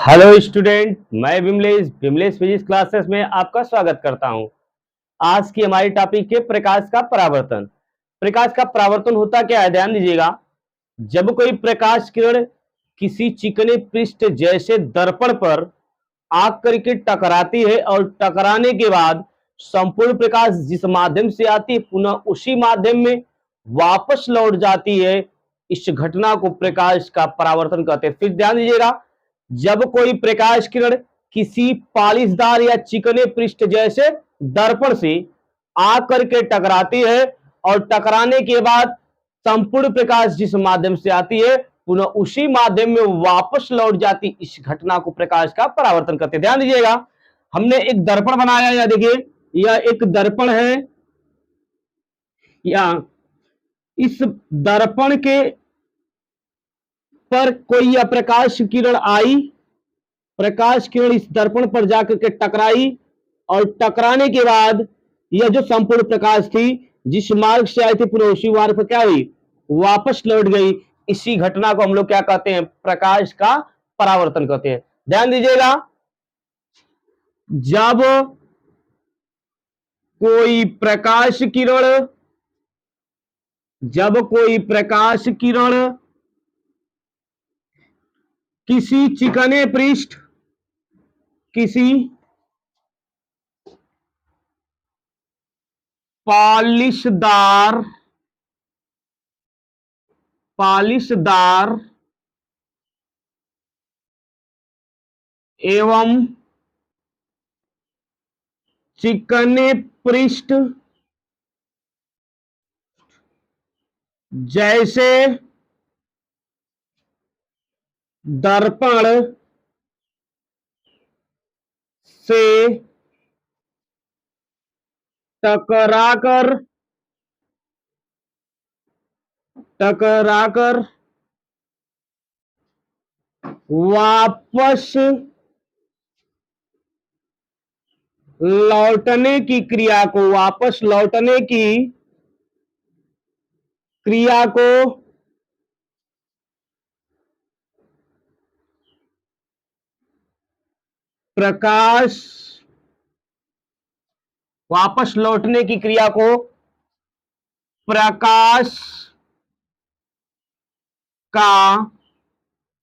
Hello student, मैं Vimlesh physics classes में आपका स्वागत करता हूं। आज की हमारी टॉपिक है प्रकाश का परावर्तन। प्रकाश का परावर्तन होता क्या है, ध्यान दीजिएगा। जब कोई प्रकाश किरण किसी चिकने पृष्ठ जैसे दर्पण पर आकर के टकराती है और टकराने के बाद संपूर्ण प्रकाश जिस माध्यम से आती है पुनः उसी माध्यम में वापस लौट जाती है, इस घटना को प्रकाश का परावर्तन कहते हैं। फिर ध्यान दीजिएगा, जब कोई प्रकाश किरण किसी पालिशदार या चिकने पृष्ठ जैसे दर्पण से आकर के टकराती है और टकराने के बाद संपूर्ण प्रकाश जिस माध्यम से आती है पुनः उसी माध्यम में वापस लौट जाती, इस घटना को प्रकाश का परावर्तन कहते हैं। ध्यान दीजिएगा, हमने एक दर्पण बनाया, या देखिए यह एक दर्पण है, या इस दर्पण के पर कोई यह प्रकाश किरण आई, प्रकाश किरण इस दर्पण पर जाकर के टकराई और टकराने के बाद यह जो संपूर्ण प्रकाश थी जिस मार्ग से आई थी पुनः उसी मार्ग पर क्या हुई, वापस लौट गई। इसी घटना को हम लोग क्या कहते हैं, प्रकाश का परावर्तन कहते हैं। ध्यान दीजिएगा, जब कोई प्रकाश किरण किसी चिकने पृष्ठ किसी पालिशदार एवं चिकने पृष्ठ जैसे दर्पण से टकराकर वापस लौटने की क्रिया को प्रकाश वापस लौटने की क्रिया को प्रकाश का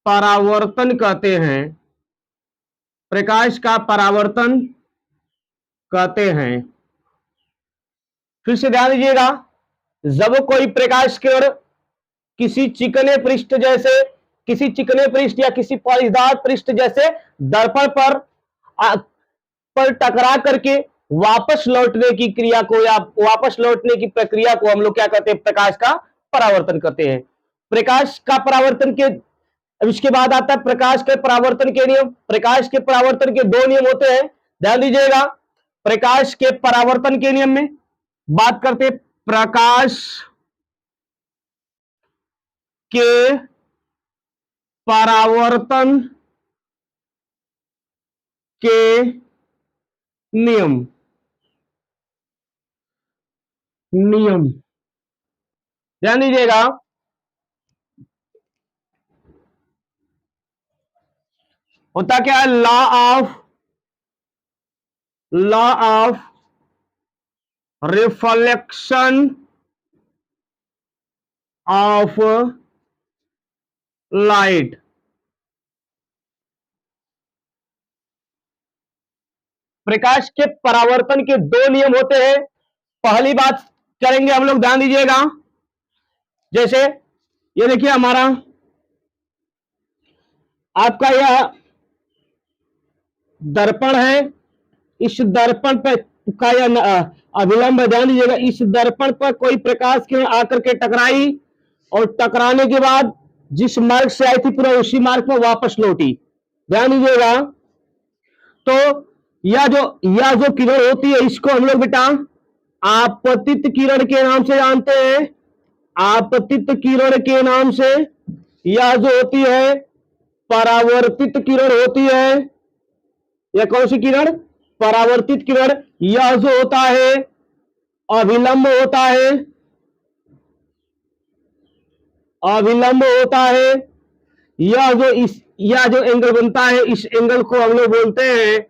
परावर्तन कहते हैं। प्रकाश का परावर्तन कहते हैं। फिर से ध्यान दीजिएगा, जब कोई प्रकाश किरण किसी चिकने पृष्ठ या किसी पालिशदार पृष्ठ जैसे दर्पण पर टकरा करके वापस लौटने की क्रिया को या वापस लौटने की प्रक्रिया को हम लोग क्या कहते हैं, प्रकाश का परावर्तन कहते हैं। प्रकाश का परावर्तन के अब इसके बाद आता है प्रकाश के परावर्तन के नियम। प्रकाश के परावर्तन के दो नियम होते हैं, ध्यान दीजिएगा। प्रकाश के परावर्तन के नियम में बात करते हैं प्रकाश के परावर्तन के नियम ध्यान दीजिएगा, होता क्या है, law of reflection of light. प्रकाश के परावर्तन के दो नियम होते हैं। पहली बात करेंगे हम लोग, ध्यान दीजिएगा, जैसे ये देखिए हमारा आपका यह दर्पण है, इस दर्पण पर का यह अभिलंब, ध्यान दीजिएगा, इस दर्पण पर कोई प्रकाश किरण आकर के टकराई और टकराने के बाद जिस मार्ग से आई थी पूरा उसी मार्ग पर वापस लौटी। ध्यान दीजिएगा, तो यह जो किरण होती है इसको हम लोग बेटा आपतित किरण के नाम से जानते हैं। आपतित किरण के नाम से यह जो होती है परावर्तित किरण होती है। यह कौन सी किरण, परावर्तित किरण। यह जो होता है अभिलंब होता है, यह जो यह जो एंगल बनता है इस एंगल को हम लोग बोलते हैं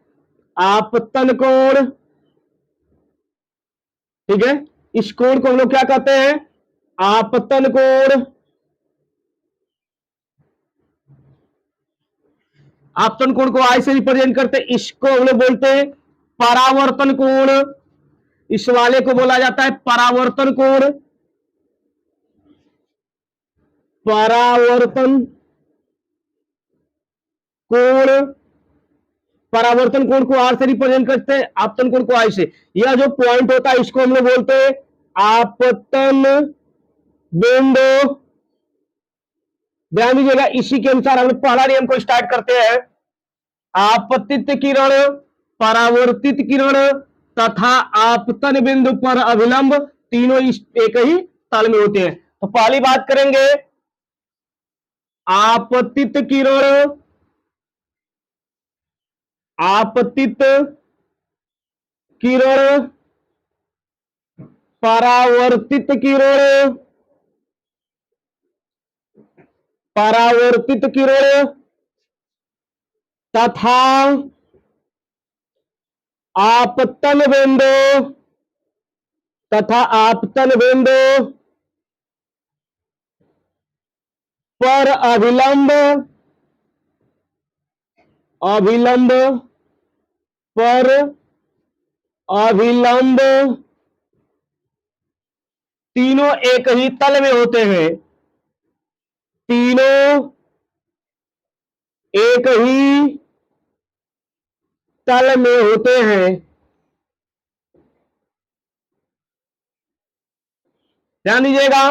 आपतन कोण। ठीक है, इस कोण को हम लोग क्या कहते हैं? आपतन कोण। आपतन कोण को आई से रिप्रेजेंट करते हैं, इसको हम लोग बोलते हैं परावर्तन कोण। इस वाले को बोला जाता है परावर्तन कोण। परावर्तन कोण। परावर्तन कोण को आर से रिप्रेजेंट करते हैं, आपतन कोण को आई से। यह जो पॉइंट होता है इसको हम लोग बोलते हैं आपतन बिंदु। ध्यान दीजिएगा, इसी के अनुसार हम लोग पहला नियम को स्टार्ट करते हैं। आपतित किरण, परावर्तित किरण तथा आपतन बिंदु पर अभिलंब तीनों एक ही तल में होते हैं। तो पहली बात करेंगे आपतित किरण, आपतित किरण, परावर्तित किरण, परावर्तित किरण तथा आपतन बिंदु, तथा आपतन बिंदु पर अभिलंब, अभिलंब पर अभिलंब तीनों एक ही तल में होते हैं। तीनों एक ही तल में होते हैं। ध्यान दीजिएगा,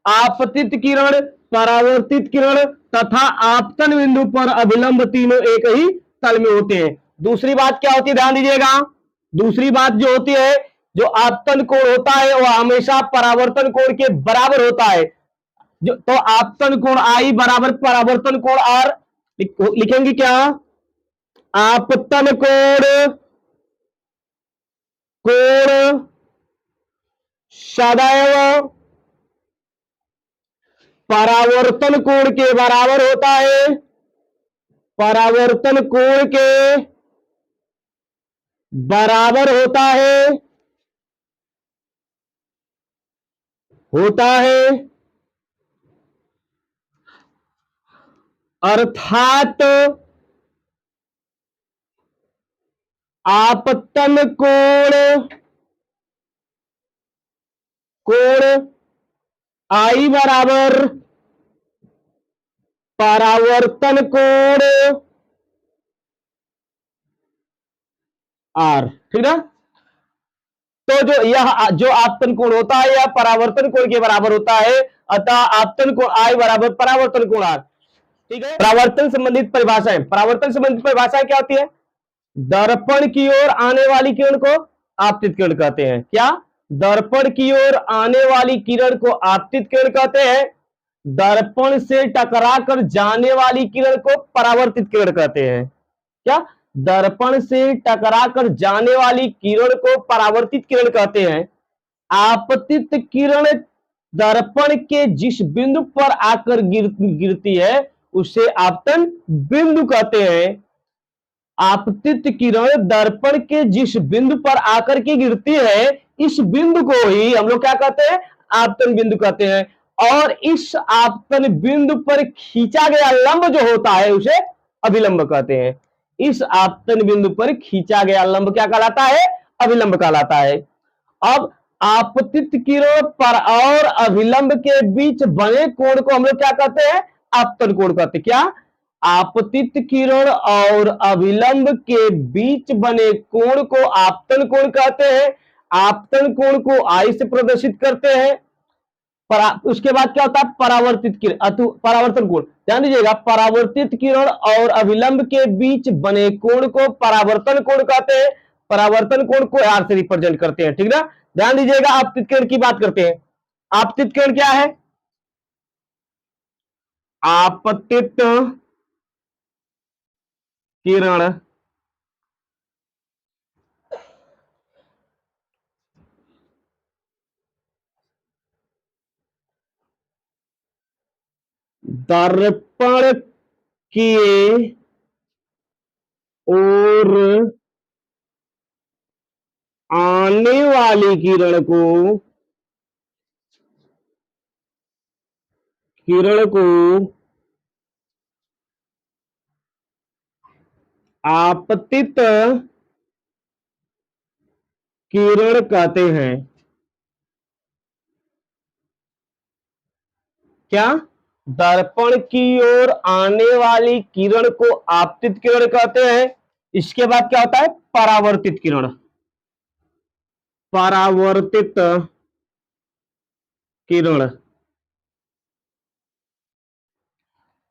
आपतित किरण, परावर्तित किरण तथा आपतन बिंदु पर अभिलंब तीनों एक ही तल में होते हैं। दूसरी बात क्या होती है? ध्यान दीजिएगा, दूसरी बात जो होती है, जो आपतन कोण होता है वह हमेशा परावर्तन कोण के बराबर होता है। जो तो आपतन कोण आई बराबर परावर्तन कोण आर। लिखेंगे क्या? आपतन कोण, कोण सदैव परावर्तन कोण के बराबर होता है। परावर्तन कोण के बराबर होता है, होता है। अर्थात आपतन कोण, कोण आई बराबर परावर्तन कोण आर। ठीक है, तो जो यह जो आपतन कोण होता है यह परावर्तन कोण के बराबर होता है, अतः आपतन कोण आई बराबर परावर्तन कोण आर। ठीक है, परावर्तन संबंधित परिभाषाएं, परावर्तन संबंधित परिभाषाएं क्या होती है? दर्पण की ओर आने वाली किरण को आपतित किरण कहते हैं। क्या? दर्पण की ओर आने वाली किरण को आपतित किरण कहते हैं। दर्पण से टकरा कर जाने वाली किरण को परावर्तित किरण कहते हैं। क्या? दर्पण से टकरा कर जाने वाली किरण को परावर्तित किरण कहते हैं। आपतित किरण दर्पण के जिस बिंदु पर आकर गिरती है उसे आपतन बिंदु कहते हैं। आपतित किरण दर्पण के जिस बिंदु पर आकर के गिरती है इस बिंदु को ही हम लोग क्या कहते हैं? आपतन बिंदु कहते हैं। और इस आपतन बिंदु पर खींचा गया लंब जो होता है उसे अभिलंब कहते हैं। इस आपतन बिंदु पर खींचा गया लंब क्या कहलाता है? अभिलंब कहलाता है। अब आपतित किरण पर और अभिलंब के बीच बने कोण को हम लोग क्या कहते हैं? आपतन कोण कहते हैं। क्या? आपतित किरण और अभिलंब के बीच बने कोण को आपतन कोण कहते हैं। आपतन कोण को आई से प्रदर्शित करते हैं। उसके बाद क्या होता है? परावर्तित किरण, परावर्तन कोण। ध्यान दीजिएगा, परावर्तित किरण और अभिलंब के बीच बने कोण को परावर्तन कोण कहते हैं। परावर्तन कोण को आर से रिप्रेजेंट करते हैं। ठीक ना? ध्यान दीजिएगा, आपतित किरण की बात करते हैं। आपतित किरण क्या है? आपतित किरण दर्पण किए और आने वाली किरण को आपतित किरण कहते हैं। क्या? दर्पण की ओर आने वाली किरण को आपतित किरण कहते हैं। इसके बाद क्या होता है? परावर्तित किरण। परावर्तित किरण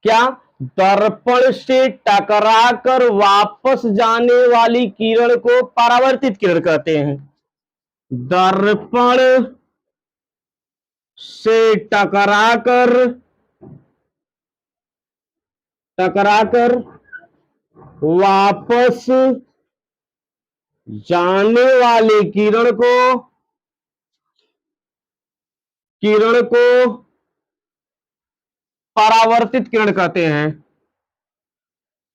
क्या? दर्पण से टकराकर वापस जाने वाली किरण को परावर्तित किरण कहते हैं। दर्पण से टकराकर वापस जाने वाली किरण को परावर्तित किरण कहते हैं।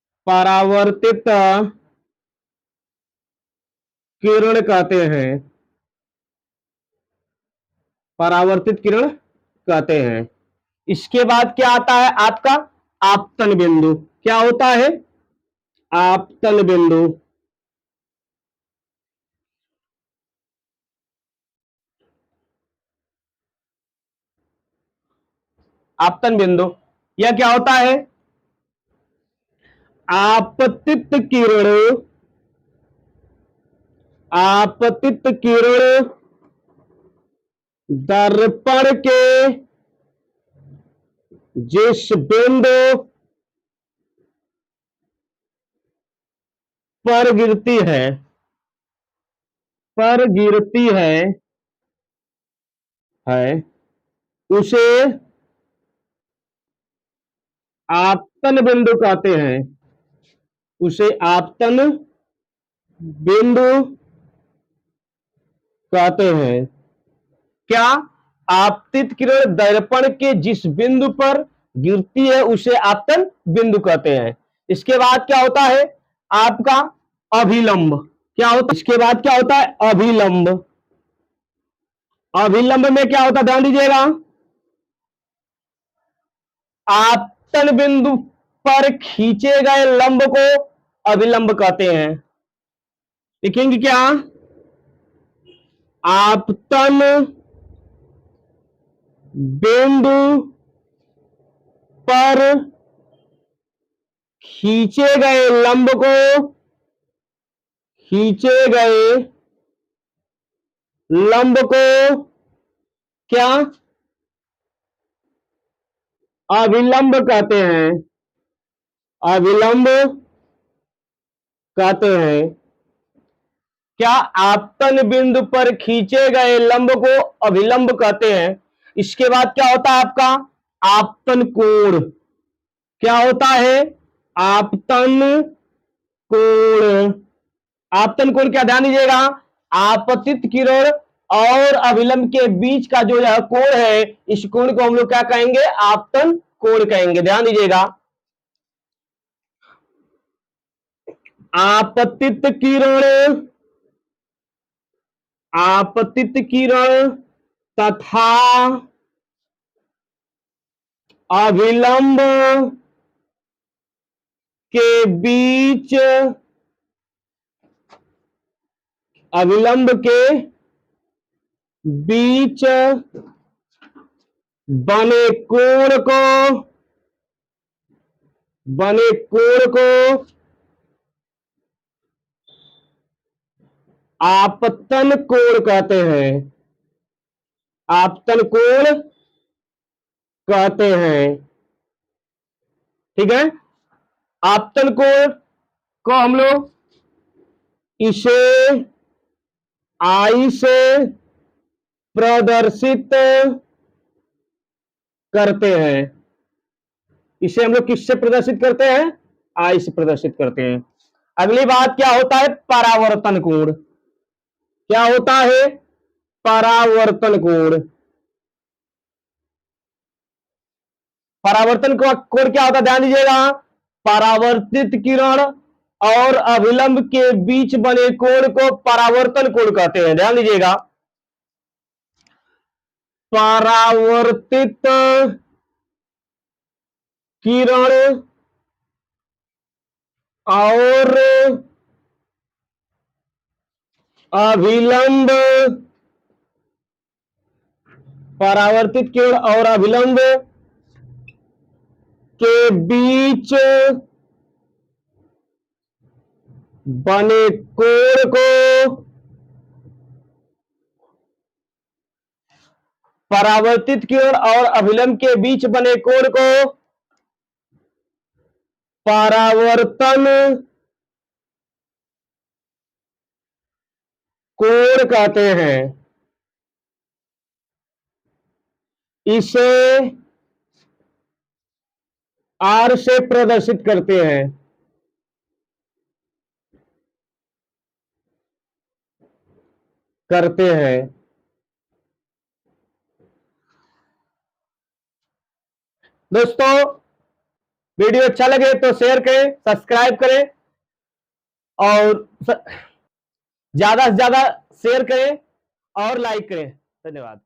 परावर्तित किरण कहते हैं। परावर्तित किरण कहते हैं। इसके बाद क्या आता है आपका? आपतन बिंदु। क्या होता है? आपतन बिंदु। आपतन बिंदु यह क्या होता है? आपतित किरण दर्पण के जिस बिंदु पर गिरती है उसे आपतन बिंदु कहते हैं। उसे आपतन बिंदु कहते हैं। क्या? आपतित किरण दर्पण के जिस बिंदु पर गिरती है उसे आपतन बिंदु कहते हैं। इसके बाद क्या होता है आपका? अभिलंब। क्या होता है? इसके बाद क्या होता है? अभिलंब। अभिलंब में क्या होता है? ध्यान दीजिएगा। आपतन बिंदु पर खींचे गए लंब को अभिलंब कहते हैं। लिखेंगे क्या? आपतन बिंदु पर खींचे गए लंब को क्या? अभिलंब कहते हैं। अभिलंब कहते हैं। क्या? आपतन बिंदु पर खींचे गए लंब को अभिलंब कहते हैं। इसके बाद क्या होता है आपका? आपतन कोण। क्या होता है? आपतन कोण। आपतन कोण क्या? ध्यान दीजिएगा। आपतित किरण और अभिलंब के बीच का जो यह कोण है इस कोण को हम लोग क्या कहेंगे? आपतन कोण कहेंगे। ध्यान दीजिएगा। आपतित किरण तथा अभिलंब के बीच बने कोण को आपतन कोण कहते हैं। आपतन कोण कहते हैं। ठीक है। आपतन कोण को हम लोग इसे आई से प्रदर्शित करते हैं। इसे हम लोग किससे प्रदर्शित करते हैं? आई से प्रदर्शित करते हैं। अगली बात क्या होता है? परावर्तन कोण। क्या होता है? परावर्तन कोण। परावर्तन कोण क्या होता है? ध्यान दीजिएगा। परावर्तित किरण और अभिलंब के बीच बने कोण को परावर्तन कोण कहते हैं। ध्यान दीजिएगा, परावर्तित किरण और अभिलंब, परावर्तित किरण और अभिलंब के बीच बने कोण को परावर्तित किरण और अभिलंब के बीच बने कोण को परावर्तन कोण कहते हैं। इसे R से प्रदर्शित करते हैं। दोस्तों, वीडियो अच्छा लगे तो शेयर करें, सब्सक्राइब करें और ज्यादा से ज्यादा शेयर करें और लाइक करें। धन्यवाद।